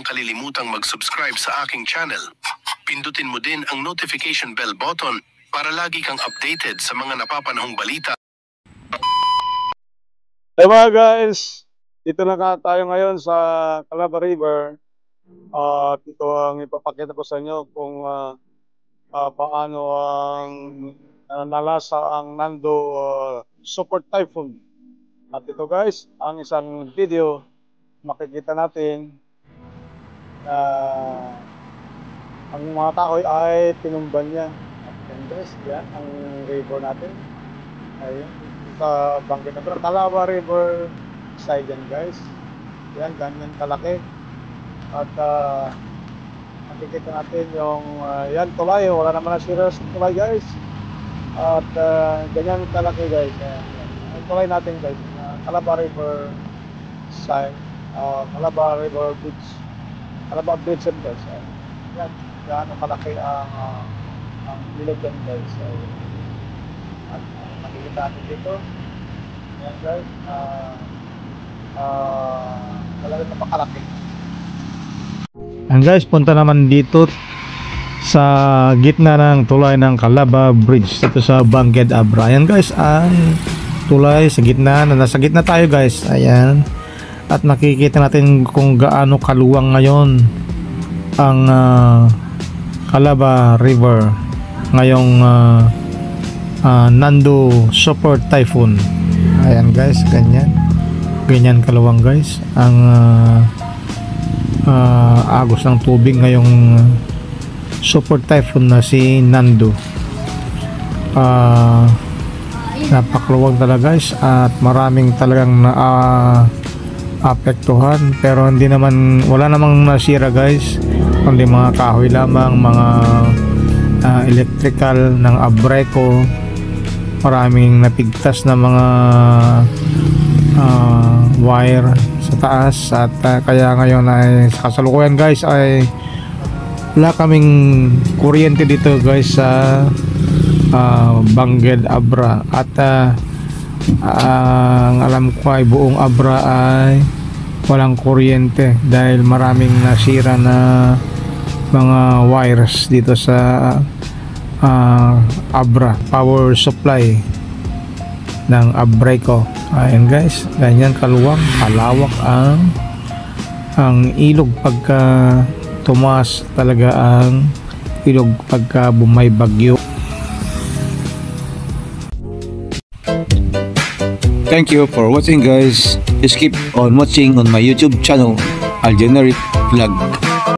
kalilimutang mag-subscribe sa aking channel. Pindutin mo din ang notification bell button para lagi kang updated sa mga napapanahong balita. Hey mga guys, dito na tayo ngayon sa Calabar River. At ito ang ipapakita ko sa inyo kung paano ang nalasa ang Nando Super Typhoon. At ito guys, ang isang video, makikita natin ang mga kahoy ay tinumban niya. At guys, yan ang river natin. Ayun, sa bangkit na Calabar River side yan guys. Yan, ganyan kalaki. At makikita natin yung yan tulay, wala naman na sira sa tulay guys. At ganyan kalaki guys. Ang tulay natin guys, Calabar River side, Calabar River Beach, Calabar Beach and guys. Yan, gaano kalaki ang ilog yan guys. At makikita natin dito. Yan guys, talagang napakalaki. And guys, punta naman dito sa gitna ng tulay ng Calabar Bridge dito sa Bangued Abra. Ayan guys, ang tulay sa gitna, nasa gitna tayo guys. Ayan, at makikita natin kung gaano kaluwang ngayon ang Calabar River ngayong Nando Super Typhoon. Ayan guys, ganyan kaluwang guys ang agos ng tubig ngayong Super Typhoon na si Nando. Napakaluwag talaga guys, at maraming talagang apektuhan, pero hindi naman, wala namang nasira guys, kundi mga kahoy lamang, mga electrical ng Abreco, maraming napigtas na mga wire sa taas. At kaya ngayon ay sa kasalukuyan guys ay wala kaming kuryente dito guys sa Bangued Abra. At ang alam ko ay buong Abra ay walang kuryente dahil maraming nasira na mga wires dito sa Abra power supply ng Abreco. Ayan guys, ganyan kaluwang, kalawak ang ilog pagka tumaas talaga ang ilog pagka bumay bagyo. Thank you for watching guys. Just keep on watching on my YouTube channel, Algeneric Vlog.